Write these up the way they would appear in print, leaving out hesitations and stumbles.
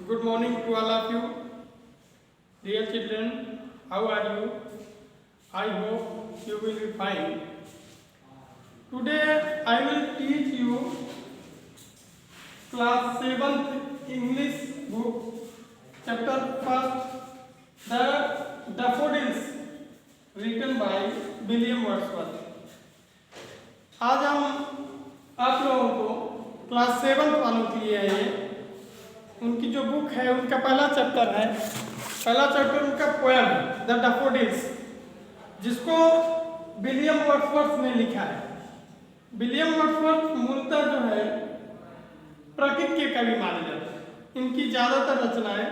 Good morning to all of you, dear children. How are you? I hope you will be fine. Today I will teach you class 7th English book, chapter 1st, The Daffodils, written by William Wordsworth. आज हम आप लोगों को class 7th वालों के लिए है ये उनकी जो बुक है उनका पहला चैप्टर उनका पोएम है द डैफोडिल्स, जिसको विलियम वर्ड्सवर्थ ने लिखा है। विलियम वर्ड्सवर्थ मूलतः जो है प्रकृति के कवि माने जाते हैं। इनकी ज़्यादातर रचनाएं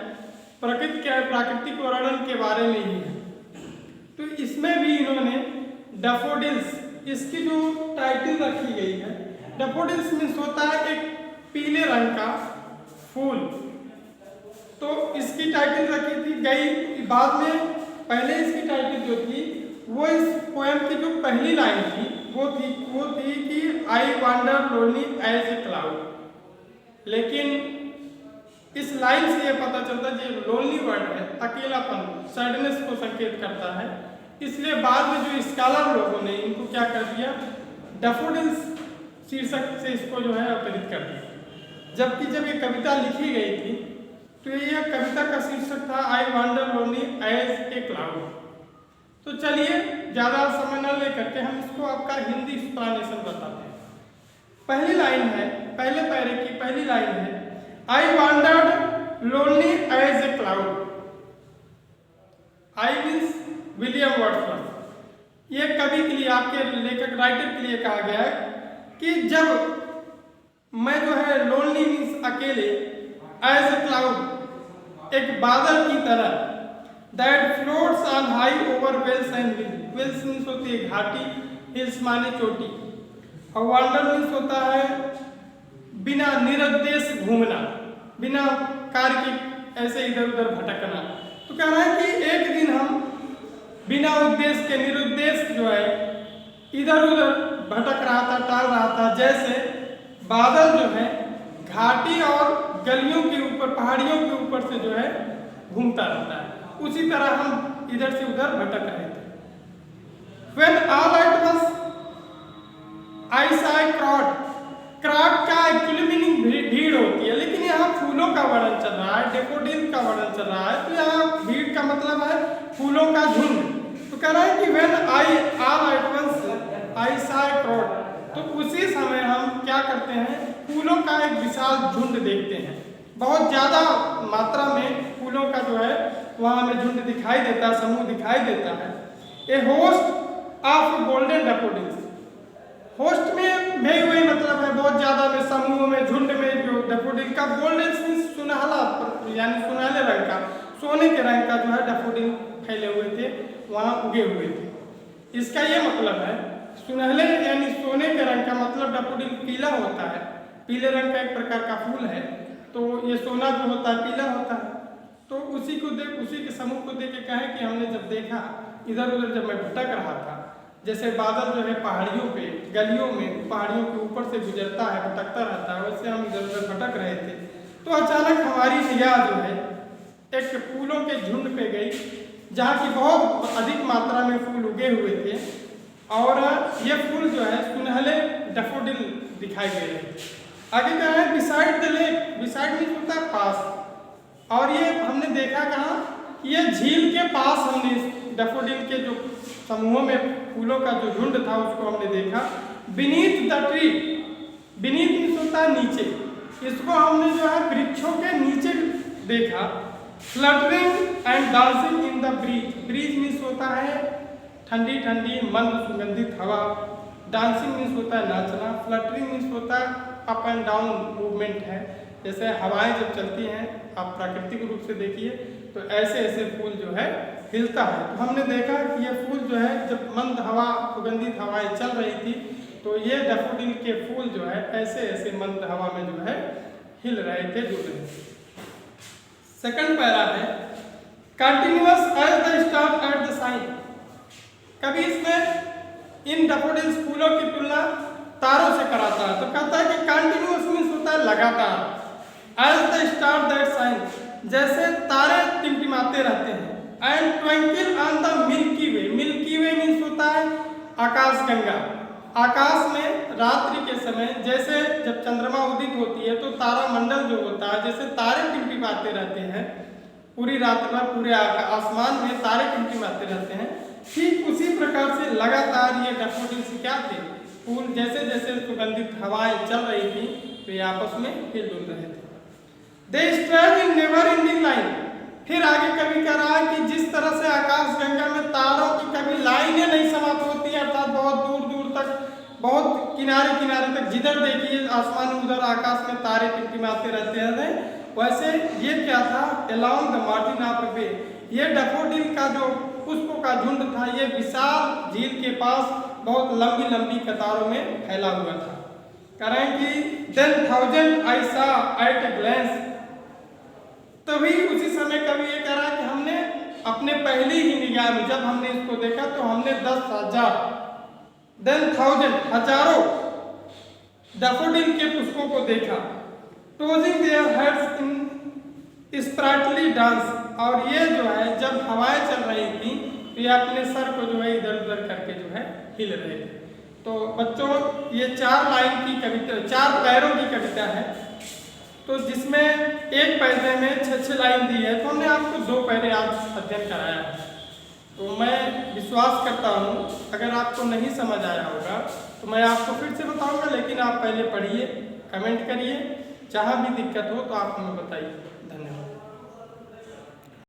प्रकृति के प्राकृतिक वर्णन के बारे में ही है। तो इसमें भी इन्होंने डैफोडिल्स, इसकी जो टाइटल रखी गई है, डैफोडिल्स मीन्स होता है एक पीले रंग का फूल। तो इसकी टाइटल रखी थी गई बाद में। पहले इसकी टाइटल जो थी वो इस पोएम की जो पहली लाइन थी वो थी कि I wander lonely as a cloud. लेकिन इस लाइन से ये पता चलता है जो लोनली वर्ड है अकेलापन, सैडनेस को संकेत करता है। इसलिए बाद में जो स्कॉलर लोगों ने इनको क्या कर दिया, डैफोडिल्स शीर्षक से इसको जो है अपहृत कर दिया। जबकि जब ये कविता लिखी गई थी तो यह कविता का शीर्षक था I wander lonely as a cloud. तो चलिए ज़्यादा समय न लेकर के हम इसको आपका हिंदी एक्सप्लेनेशन बताते हैं। पहली लाइन है, पहले पैरे की पहली लाइन है I wandered lonely as a cloud. I means William Wordsworth. ये कवि के लिए, आपके लेखक राइटर के लिए कहा गया है कि जब मैं जो है लोनली मीन्स अकेले, एज ए क्लाउड एक बादल की तरह, that floats on high over vales and hills. Vales means होती है घाटी, हिल्स माने चोटी, और वांडर मीन्स होता है बिना निरुद्देश्य घूमना, बिना कार्य के ऐसे इधर उधर भटकना। तो कह रहा है कि एक दिन हम बिना उद्देश्य के, निरुद्देश्य जो है इधर उधर भटक रहा था, टाल रहा था, जैसे बादल जो है घाटी और गलियों के ऊपर, पहाड़ियों के ऊपर से जो है घूमता रहता है, उसी तरह हम इधर से उधर भटक रहे थे। When all at once I saw a crowd, crowd का एक्चुअली मीनिंग भीड़ होती है, लेकिन यहाँ फूलों का वर्णन चल रहा है, डैफोडिल का वर्णन चल रहा है, तो यहाँ भीड़ का मतलब है फूलों का झुंड। तो कह रहा है कि when all at once I saw a crowd, तो उसी समय हम क्या करते हैं, फूलों का एक विशाल झुंड देखते हैं। बहुत ज़्यादा मात्रा में फूलों का जो है वहाँ हमें झुंड दिखाई देता है, समूह दिखाई देता है। A host of golden daffodils, host में भे हुए मतलब है बहुत ज़्यादा में, समूह में, झुंड में जो डैफोडिल का, गोल्डन मीन्स सुनहला, यानी सुनहले रंग का, सोने के रंग का जो है डैफोडिल फैले हुए थे, वहाँ उगे हुए थे। इसका ये मतलब है सुनहले यानी सोने के रंग का मतलब डैफोडिल पीला होता है, पीले रंग का एक प्रकार का फूल है। तो ये सोना जो होता है पीला होता है। तो उसी के समूह को देख के कहें कि हमने जब देखा इधर उधर, जब मैं भटक रहा था, जैसे बादल जो है पहाड़ियों पे, गलियों में, पहाड़ियों के ऊपर से गुजरता है, भटकता रहता है, वैसे हम इधर उधर भटक रहे थे। तो अचानक हमारी निगाह जो है एक फूलों के झुंड पे गई, जहाँ की बहुत अधिक मात्रा में फूल उगे हुए थे, और ये फूल जो है सुनहले डैफोडिल दिखाई दे रहे थे। आगे क्या है, beside the lake, beside means होता है पास, और ये हमने देखा कहाँ, ये झील के पास हमने डैफोडिल के जो समूहों में फूलों का जो झुंड था उसको हमने देखा। Beneath the tree, beneath means होता है नीचे, इसको हमने जो है वृक्षों के नीचे देखा। Fluttering and dancing in the breeze, breeze means होता है ठंडी ठंडी मंद सुगंधित हवा, डांसिंग मीन्स होता है नाचना, फ्लटरिंग मीन्स होता है अप एंड डाउन मूवमेंट है, जैसे हवाएं जब चलती हैं, आप प्राकृतिक रूप से देखिए तो ऐसे ऐसे फूल जो है हिलता है। तो हमने देखा कि ये फूल जो है जब मंद हवा, सुगंधित हवाएं चल रही थी, तो ये डैफोडिल के फूल जो है ऐसे ऐसे मंद हवा में जो है हिल रहे थे, जुड़ रहे थे। सेकंड पैरा है continuous as the star at the sign. कभी इसमें इन डैफोडिल्स फूलों की तुलना तारों से कराता है, तो कहता है कि कंटिन्यूअस मीन्स होता है लगातार, as the star that shine, जैसे तारे टिमटिमाते रहते हैं। And twinkle on the milky way, milky way means होता है आकाशगंगा। आकाश में रात्रि के समय जैसे जब चंद्रमा उदित होती है तो तारामंडल जो होता है, जैसे तारे टिमटिमाते रहते हैं पूरी रात भर, पूरे आसमान में तारे टिमटिमाते रहते हैं, ठीक उसी प्रकार से लगातार ये डैफोडिल्स क्या थे, फूल जैसे जैसे सुगंधित हवाएं चल रही थी तो ये आपस में हिलजुल रहे थे। They stretch in never ending line, फिर आगे कभी कह रहा है कि जिस तरह से आकाशगंगा में तारों की कभी लाइनें नहीं समाप्त होती, अर्थात बहुत दूर दूर तक, बहुत किनारे किनारे तक, जिधर देखिए आसमान में उधर आकाश में तारे टिमटिमाते रहते हैं, वैसे ये क्या था, अलोंग द मार्जिन ऑफ वे, ये डैफोडिल का जो पुष्पों का झुंड था ये विशाल झील के पास बहुत लंबी लंबी कतारों में फैला हुआ था। करें कि then 1000 I saw at a glance, तभी उसी समय कवि ये कह रहा है कि हमने अपने पहली ही निगाह में जब हमने इसको देखा तो हमने 10,000 देन 1000 हजारों डैफोडिल के पुष्पों को देखा। Tossing their heads in sprightly dance, और ये जो है जब हवाएं चल रही थी तो ये अपने सर को जो है इधर उधर करके जो है हिल रहे थे। तो बच्चों ये 4 लाइन की कविता, 4 पैरों की कविता है, तो जिसमें एक पैरे में 6-6 लाइन दी है, तो हमने आपको 2 पैरे आज अध्ययन कराया है। तो मैं विश्वास करता हूँ अगर आपको नहीं समझ आया होगा तो मैं आपको फिर से बताऊँगा, लेकिन आप पहले पढ़िए, कमेंट करिए, जहाँ भी दिक्कत हो तो आप हमें बताइए।